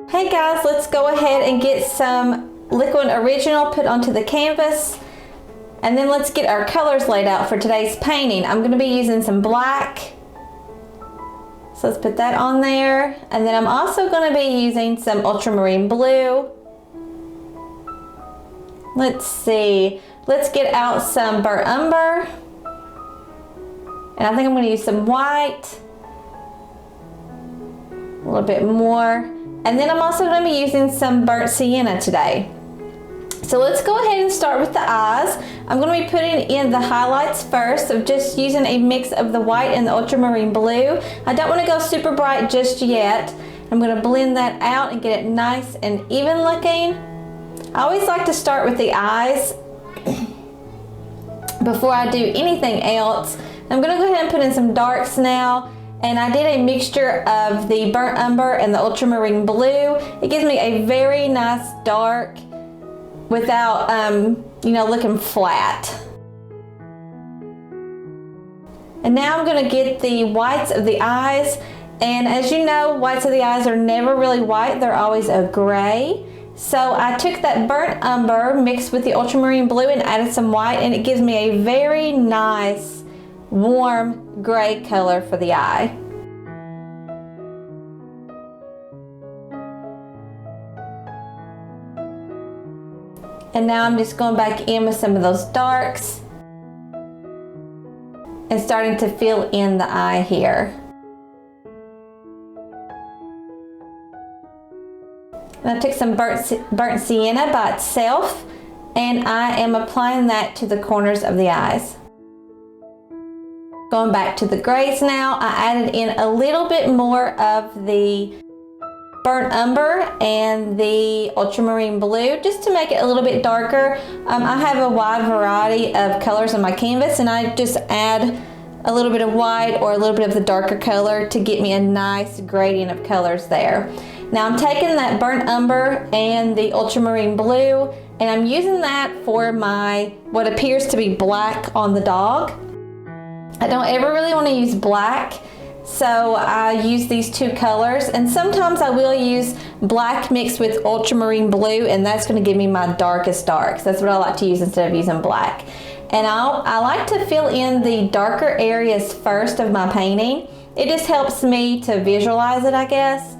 Hey guys, let's go ahead and get some Liquid Original put onto the canvas, and then let's get our colors laid out for today's painting. I'm going to be using some black, so let's put that on there, and then I'm also going to be using some ultramarine blue. Let's see, let's get out some burnt umber, and I think I'm going to use some white, a little bit more. And then I'm also going to be using some burnt sienna today. So let's go ahead and start with the eyes. I'm going to be putting in the highlights first, of just using a mix of the white and the ultramarine blue. I don't want to go super bright just yet. I'm going to blend that out and get it nice and even looking. I always like to start with the eyes before I do anything else. I'm going to go ahead and put in some darks now. And I did a mixture of the burnt umber and the ultramarine blue. It gives me a very nice dark without, looking flat. And now I'm going to get the whites of the eyes. And as you know, whites of the eyes are never really white. They're always a gray. So I took that burnt umber mixed with the ultramarine blue and added some white, and it gives me a very nice warm gray color for the eye. And now I'm just going back in with some of those darks and starting to fill in the eye here. And I took some burnt sienna by itself, and I am applying that to the corners of the eyes. Going back to the grays now, I added in a little bit more of the burnt umber and the ultramarine blue just to make it a little bit darker. I have a wide variety of colors on my canvas, and I just add a little bit of white or a little bit of the darker color to get me a nice gradient of colors there. Now I'm taking that burnt umber and the ultramarine blue, and I'm using that for my what appears to be black on the dog. I don't ever really want to use black, so I use these two colors, and sometimes I will use black mixed with ultramarine blue, and that's going to give me my darkest darks. That's what I like to use instead of using black. And I like to fill in the darker areas first of my painting. It just helps me to visualize it, I guess.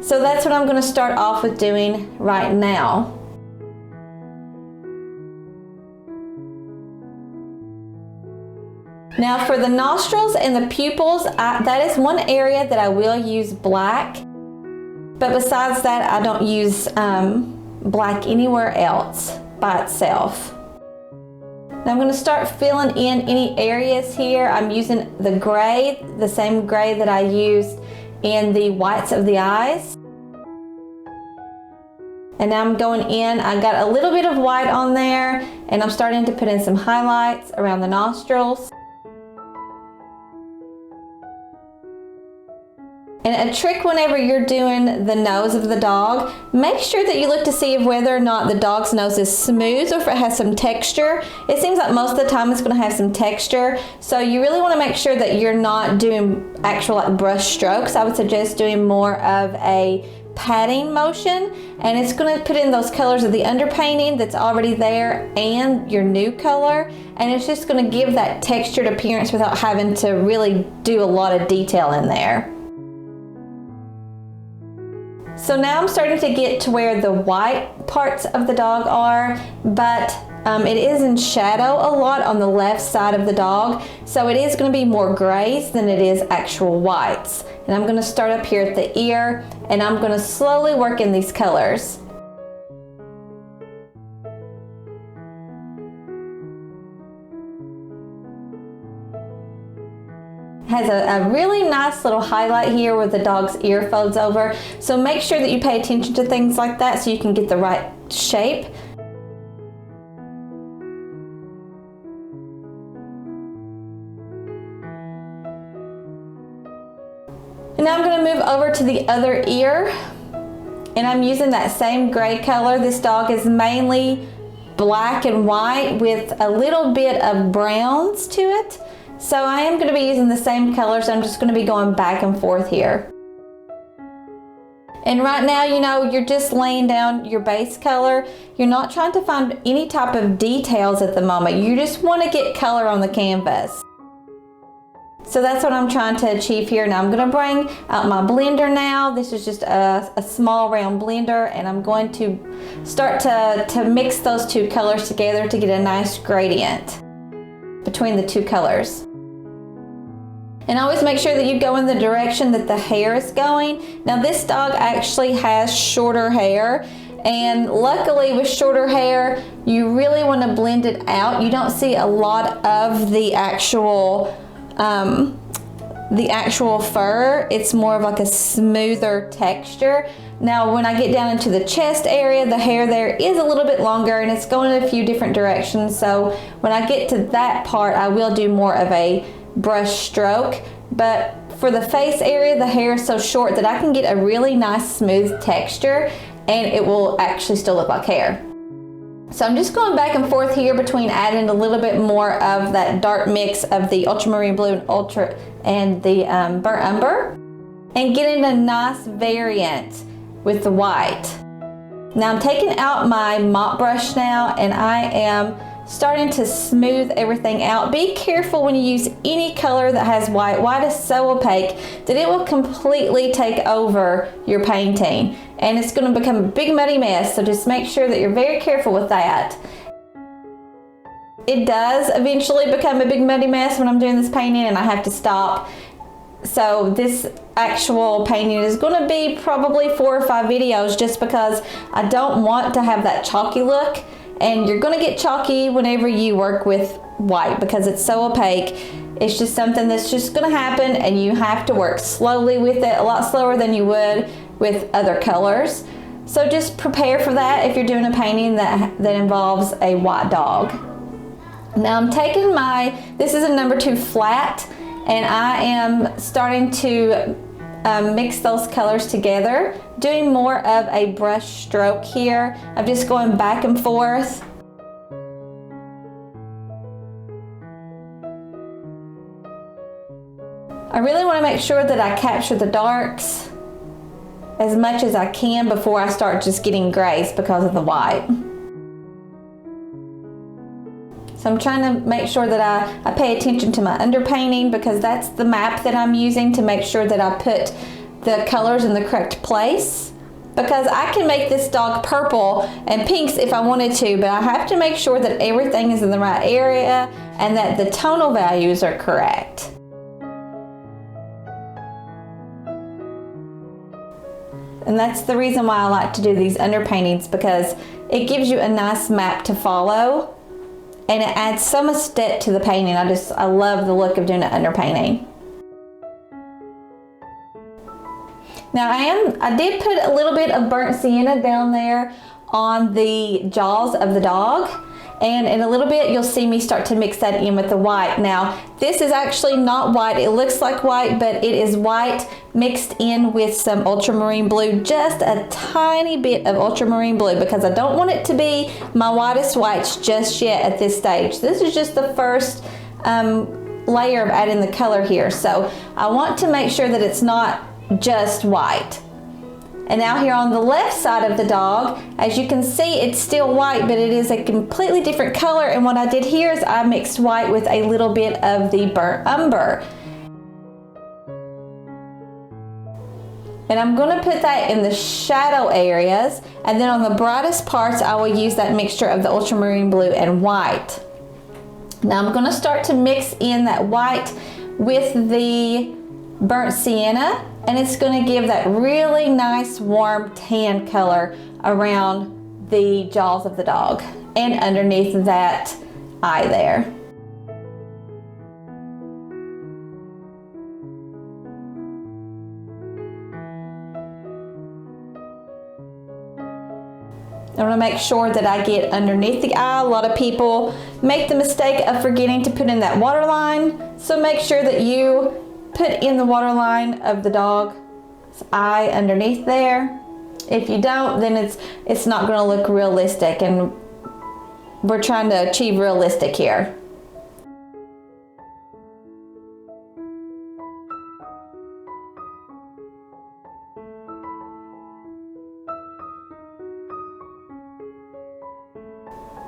So that's what I'm going to start off with doing right now. Now for the nostrils and the pupils, that is one area that I will use black. But besides that, I don't use black anywhere else by itself. Now I'm going to start filling in any areas here. I'm using the gray, the same gray that I used in the whites of the eyes. And now I'm going in, I got a little bit of white on there, and I'm starting to put in some highlights around the nostrils. And a trick whenever you're doing the nose of the dog, make sure that you look to see whether or not the dog's nose is smooth or if it has some texture. It seems like most of the time it's going to have some texture, so you really want to make sure that you're not doing actual brush strokes. I would suggest doing more of a patting motion, and it's going to put in those colors of the underpainting that's already there and your new color, and it's just going to give that textured appearance without having to really do a lot of detail in there. So now I'm starting to get to where the white parts of the dog are, but it is in shadow a lot on the left side of the dog, so it is going to be more grays than it is actual whites. And I'm going to start up here at the ear, and I'm going to slowly work in these colors. Has a really nice little highlight here where the dog's ear folds over, so make sure that you pay attention to things like that so you can get the right shape. And now I'm going to move over to the other ear, and I'm using that same gray color. This dog is mainly black and white with a little bit of browns to it. So I am going to be using the same colors. I'm just going to be going back and forth here. And right now, you know, you're just laying down your base color. You're not trying to find any type of details at the moment. You just want to get color on the canvas. So that's what I'm trying to achieve here. Now I'm going to bring out my blender now. This is just a small round blender, and I'm going to start to mix those two colors together to get a nice gradient between the two colors. And always make sure that you go in the direction that the hair is going. Now this dog actually has shorter hair, and luckily with shorter hair, you really want to blend it out. You don't see a lot of the actual fur. It's more of like a smoother texture. Now when I get down into the chest area, the hair there is a little bit longer and it's going in a few different directions. So when I get to that part, I will do more of a brush stroke. But for the face area, the hair is so short that I can get a really nice smooth texture, and it will actually still look like hair. So I'm just going back and forth here between adding a little bit more of that dark mix of the ultramarine blue and the burnt umber, and getting a nice variant with the white. Now I'm taking out my mop brush now, and I am starting to smooth everything out. Be careful when you use any color that has white. White is so opaque that it will completely take over your painting, and it's going to become a big muddy mess. So just make sure that you're very careful with that. It does eventually become a big muddy mess when I'm doing this painting and I have to stop. So this actual painting is going to be probably 4 or 5 videos, just because I don't want to have that chalky look. And you're going to get chalky whenever you work with white because it's so opaque. It's just something that's just going to happen, and you have to work slowly with it, a lot slower than you would with other colors. So just prepare for that if you're doing a painting that involves a white dog. Now I'm taking this is a number 2 flat, and I am starting to mix those colors together, doing more of a brush stroke here. I'm just going back and forth. I really want to make sure that I capture the darks as much as I can before I start just getting grays because of the white. So I'm trying to make sure that I pay attention to my underpainting, because that's the map that I'm using to make sure that I put the colors in the correct place. Because I can make this dog purple and pinks if I wanted to, but I have to make sure that everything is in the right area and that the tonal values are correct. And that's the reason why I like to do these underpaintings, because it gives you a nice map to follow. And it adds so much depth to the painting. I love the look of doing an underpainting. Now I did put a little bit of burnt sienna down there on the jaws of the dog. And in a little bit, you'll see me start to mix that in with the white. Now, this is actually not white. It looks like white, but it is white mixed in with some ultramarine blue, just a tiny bit of ultramarine blue, because I don't want it to be my whitest whites just yet at this stage. This is just the first layer of adding the color here. So I want to make sure that it's not just white. And now here on the left side of the dog, as you can see, it's still white, but it is a completely different color. And what I did here is I mixed white with a little bit of the burnt umber. And I'm going to put that in the shadow areas. And then on the brightest parts, I will use that mixture of the ultramarine blue and white. Now I'm going to start to mix in that white with the burnt sienna, and it's going to give that really nice warm tan color around the jaws of the dog and underneath that eye there. I want to make sure that I get underneath the eye. A lot of people make the mistake of forgetting to put in that waterline, so make sure that you put in the waterline of the dog's eye underneath there. If you don't, then it's not going to look realistic, and we're trying to achieve realistic here.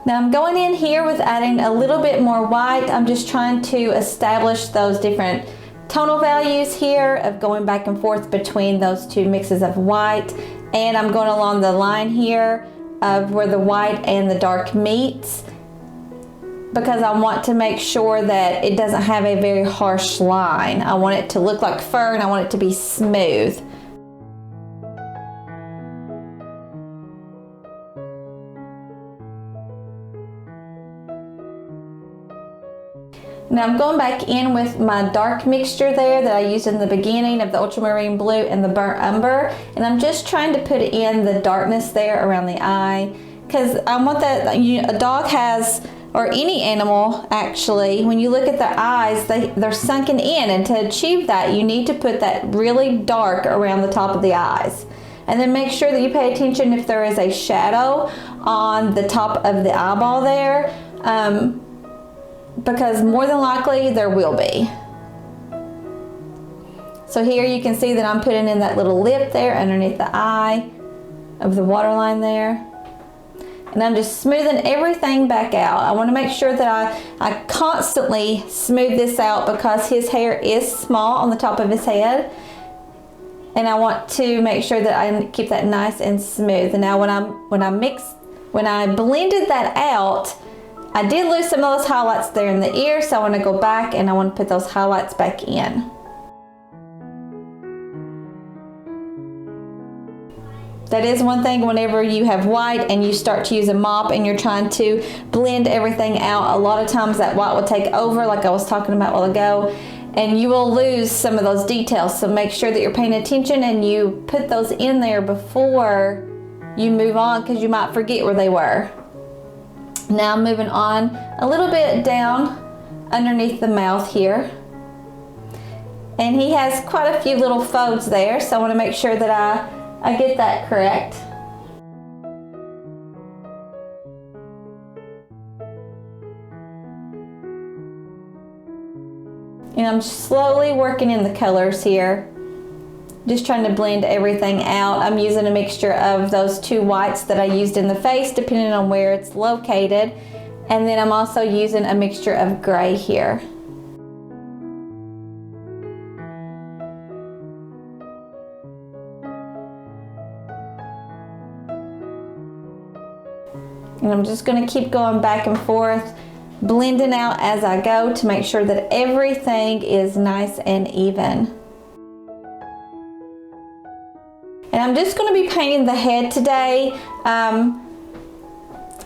Now I'm going in here with adding a little bit more white. I'm just trying to establish those different tonal values here of going back and forth between those two mixes of white. And I'm going along the line here of where the white and the dark meets, because I want to make sure that it doesn't have a very harsh line. I want it to look like fur and I want it to be smooth. Now I'm going back in with my dark mixture there that I used in the beginning of the ultramarine blue and the burnt umber, and I'm just trying to put in the darkness there around the eye, because I want that, a dog has, or any animal actually, when you look at their eyes, they're sunken in, and to achieve that you need to put that really dark around the top of the eyes. And then make sure that you pay attention if there is a shadow on the top of the eyeball there, because more than likely there will be. So here you can see that I'm putting in that little lip there underneath the eye of the waterline there. And I'm just smoothing everything back out. I want to make sure that I constantly smooth this out, because his hair is small on the top of his head. And I want to make sure that I keep that nice and smooth. And now when I blended that out, I did lose some of those highlights there in the ear, so I want to go back and I want to put those highlights back in. That is one thing whenever you have white and you start to use a mop and you're trying to blend everything out, a lot of times that white will take over, like I was talking about a while ago, and you will lose some of those details. So make sure that you're paying attention and you put those in there before you move on, because you might forget where they were. Now I'm moving on a little bit down underneath the mouth here. And he has quite a few little folds there, so I want to make sure that I get that correct. And I'm slowly working in the colors here, just trying to blend everything out. I'm using a mixture of those two whites that I used in the face, depending on where it's located. And then I'm also using a mixture of gray here. And I'm just going to keep going back and forth, blending out as I go to make sure that everything is nice and even. And I'm just going to be painting the head today. I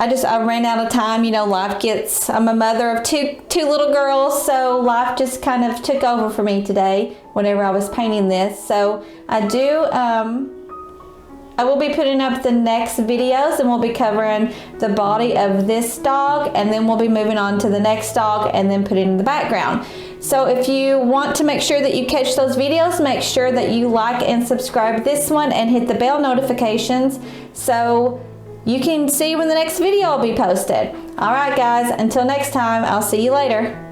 ran out of time. You know, life gets, I'm a mother of two little girls, so life just kind of took over for me today whenever I was painting this. So I will be putting up the next videos, and we'll be covering the body of this dog, and then we'll be moving on to the next dog and then putting in the background. So if you want to make sure that you catch those videos, make sure that you like and subscribe this one and hit the bell notifications so you can see when the next video will be posted. All right, guys, until next time, I'll see you later.